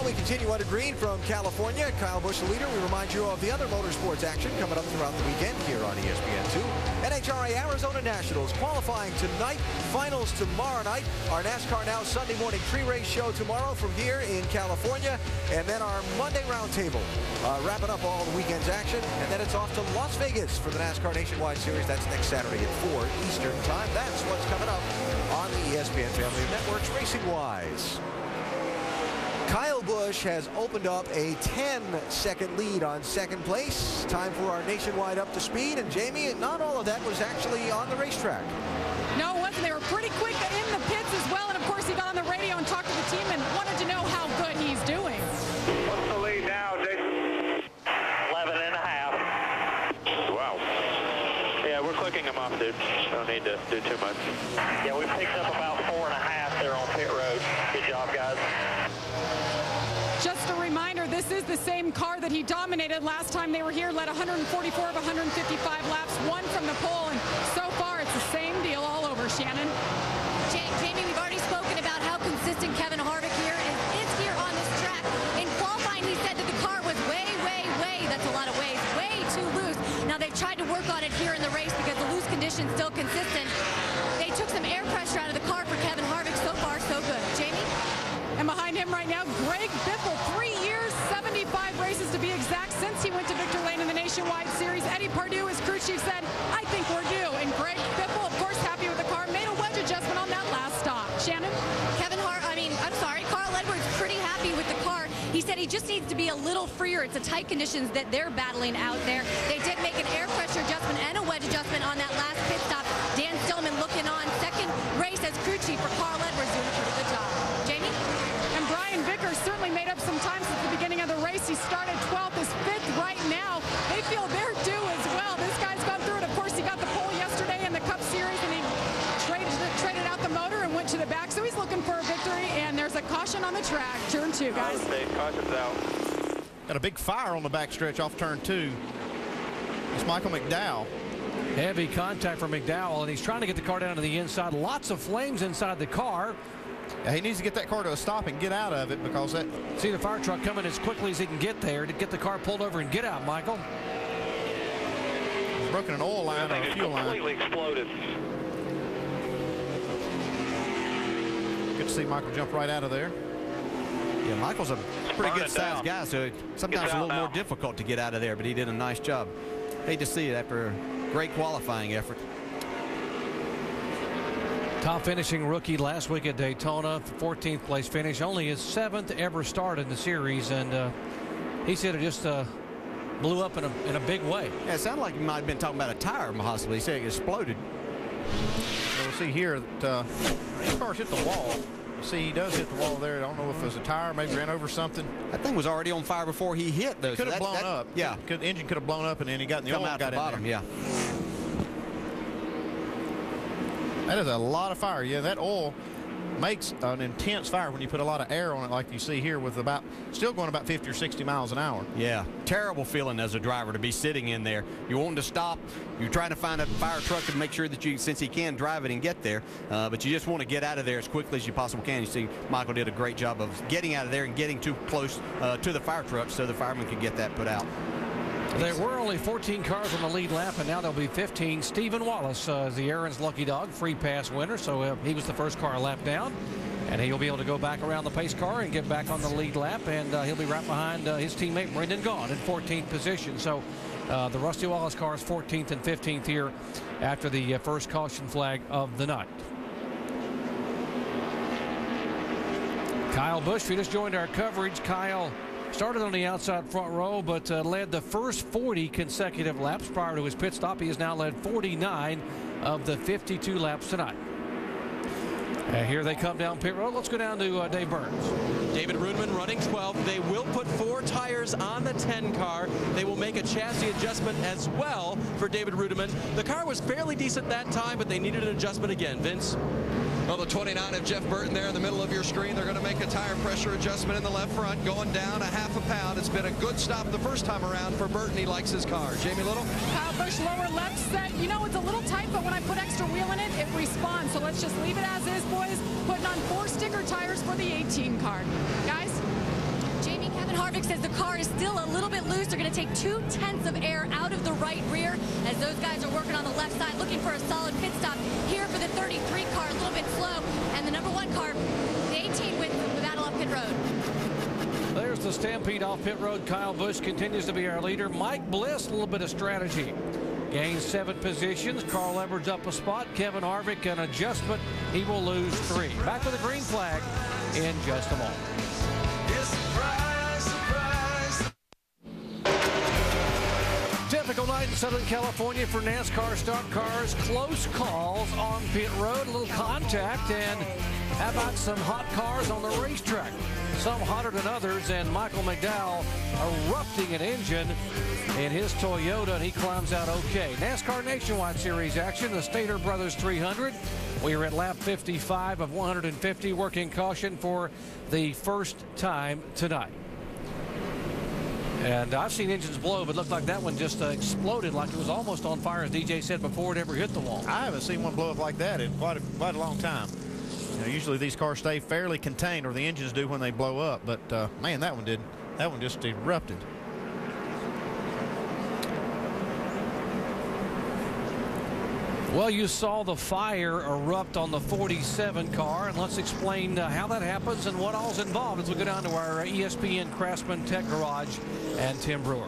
Well, we continue under green from California. Kyle Busch, the leader. We remind you of the other motorsports action coming up throughout the weekend here on ESPN2. NHRA Arizona Nationals qualifying tonight. Finals tomorrow night. Our NASCAR Now Sunday morning pre-race show tomorrow from here in California. And then our Monday roundtable. Wrapping up all the weekend's action. And then it's off to Las Vegas for the NASCAR Nationwide Series. That's next Saturday at 4 Eastern Time. That's what's coming up on the ESPN family of networks racing-wise. Kyle Busch has opened up a 10-second lead on second place. Time for our nationwide up to speed. And Jamie, not all of that was actually on the racetrack. No, it wasn't. They were pretty quick in the pits as well. And of course, he got on the radio and talked to the team and wanted to know how good he's doing. What's the lead now, Jason? 11 and a half. Wow. Yeah, we're clicking them off, dude. Don't need to do too much. Yeah, we picked up about 4.5 there on pit road. Good job, guys. Just a reminder, this is the same car that he dominated last time they were here, led 144 of 155 laps, won from the pole, and so far it's the same deal all over, Shannon. Jamie, we've already spoken about how consistent Kevin Harvick here is here on this track. In qualifying, he said that the car was way, that's a lot of ways, way too loose. Now they've tried to work on it here in the race because the loose condition's still consistent. They took some air pressure out of the car for Kevin Harvick. So far, so good. Jamie? And behind him right now, Greg Biffle, 3 years, 75 races to be exact since he went to Victor Lane in the Nationwide Series. Eddie Perdue, his crew chief, said, I think we're due. And Greg Biffle, of course, happy with the car, made a wedge adjustment on that last stop. Shannon? Carl Edwards pretty happy with the car. He said he just needs to be a little freer. It's the tight conditions that they're battling out there. They did make an air pressure adjustment and a wedge adjustment on that last pit stop. Dan Stillman looking on. Second race as crew chief for Carl Edwards, doing a pretty good job. Jamie? And Brian Vickers certainly made up some time since the beginning of the race. He started 12th, is 5th right now. They feel they're due as well. This guy's gone through it. Of course, he got the pole yesterday in the Cup Series, and he traded out the motor and went to the back. So he's looking for a victory, and there's a caution on the track. Turn 2, guys. Caution's out. Got a big fire on the backstretch off turn 2. It's Michael McDowell. Heavy contact for McDowell, and he's trying to get the car down to the inside. Lots of flames inside the car. Yeah, he needs to get that car to a stop and get out of it because that... See the fire truck coming as quickly as he can get there to get the car pulled over and get out, Michael. He's broken an oil line or a fuel line. Completely exploded. Good to see Michael jump right out of there. Yeah, Michael's a pretty good sized guy, so sometimes it's a little more difficult to get out of there, but he did a nice job. Hate to see it after a great qualifying effort. Top finishing rookie last week at Daytona, 14th place finish, only his 7th ever start in the series, and he said it just blew up in a big way. Yeah, it sounded like he might have been talking about a tire possibly. He said it exploded. So we'll see here that the car's hit the wall. You see he does hit the wall there. I don't know if it was a tire, maybe ran over something. That thing was already on fire before he hit those. Could have blown up. Yeah. The engine could have blown up, and then he got in the oil out got the bottom. there. Yeah. That is a lot of fire. Yeah, that oil makes an intense fire when you put a lot of air on it like you see here with still going about 50 or 60 miles an hour. Yeah, terrible feeling as a driver to be sitting in there. You're wanting to stop. You're trying to find a fire truck to make sure that you, since he can drive it and get there, but you just want to get out of there as quickly as you possibly can. You see Michael did a great job of getting out of there and getting too close to the fire truck so the fireman could get that put out. There were only 14 cars on the lead lap, and now there'll be 15. Stephen Wallace is the Aaron's lucky dog, free pass winner, so he was the first car lap down. And he'll be able to go back around the pace car and get back on the lead lap, and he'll be right behind his teammate Brendan Gaughan in 14th position. So the Rusty Wallace car is 14th and 15th here after the first caution flag of the night. Kyle Busch, who just joined our coverage. Kyle started on the outside front row, but led the first 40 consecutive laps prior to his pit stop. He has now led 49 of the 52 laps tonight. And here they come down pit road. Let's go down to Dave Burns. David Rudeman running 12. They will put 4 tires on the 10 car. They will make a chassis adjustment as well for David Rudeman. The car was fairly decent that time, but they needed an adjustment again. Vince? Well, the 29 of Jeff Burton there in the middle of your screen. They're going to make a tire pressure adjustment in the left front, going down a ½ a pound. It's been a good stop the first time around for Burton. He likes his car. Jamie Little? Kyle Busch, lower left set. You know, it's a little tight, but when I put extra wheel in it, it responds. So let's just leave it as is, boys. Putting on 4 sticker tires for the 18 car. Guys? Harvick says the car is still a little bit loose. They're going to take 2/10 of air out of the right rear as those guys are working on the left side, looking for a solid pit stop here for the 33 car. A little bit slow, and the number 1 car, the 18 with battle off pit road. There's the stampede off pit road. Kyle Busch continues to be our leader. Mike Bliss, a little bit of strategy. Gains 7 positions. Carl Edwards up a spot. Kevin Harvick, an adjustment. He will lose 3. Back with the green flag in just a moment. Typical night in Southern California for NASCAR stock cars. Close calls on pit road, a little contact, and how about some hot cars on the racetrack? Some hotter than others, and Michael McDowell erupting an engine in his Toyota, and he climbs out okay. NASCAR Nationwide Series action, the Stater Brothers 300. We are at lap 55 of 150, working caution for the first time tonight. And I've seen engines blow, but it looked like that one just exploded, like it was almost on fire, as DJ said, before it ever hit the wall. I haven't seen one blow up like that in quite a long time. You know, usually these cars stay fairly contained, or the engines do when they blow up. But, man, that one didn't. That one just erupted. Well, you saw the fire erupt on the 47 car, and let's explain how that happens and what all's involved as we go down to our ESPN Craftsman Tech Garage and Tim Brewer.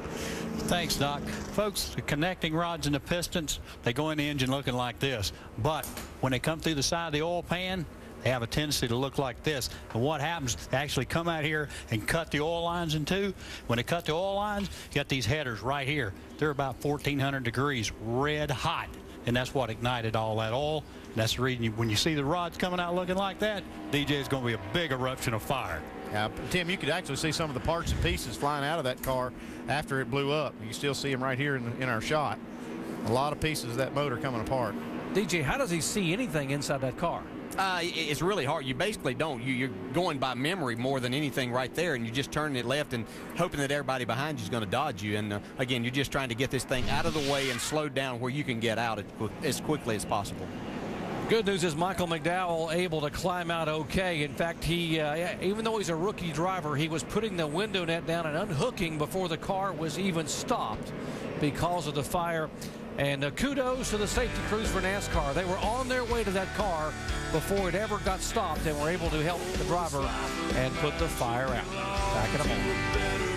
Thanks, Doc. Folks, the connecting rods and the pistons, they go in the engine looking like this. But when they come through the side of the oil pan, they have a tendency to look like this. And what happens, they actually come out here and cut the oil lines in two. When they cut the oil lines, you got these headers right here. They're about 1,400 degrees, red hot. And that's what ignited all that oil. And that's the reason when you see the rods coming out looking like that, DJ, is going to be a big eruption of fire. Yeah, Tim, you could actually see some of the parts and pieces flying out of that car after it blew up. You still see them right here in our shot. A lot of pieces of that motor coming apart. DJ, how does he see anything inside that car? It's really hard. You basically don't. You're going by memory more than anything right there, and you're just turning it left and hoping that everybody behind you is going to dodge you. And, again, you're just trying to get this thing out of the way and slow down where you can get out as quickly as possible. Good news is Michael McDowell able to climb out okay. In fact, he, even though he's a rookie driver, he was putting the window net down and unhooking before the car was even stopped because of the fire. And kudos to the safety crews for NASCAR. They were on their way to that car before it ever got stopped and were able to help the driver and put the fire out. Back in a moment.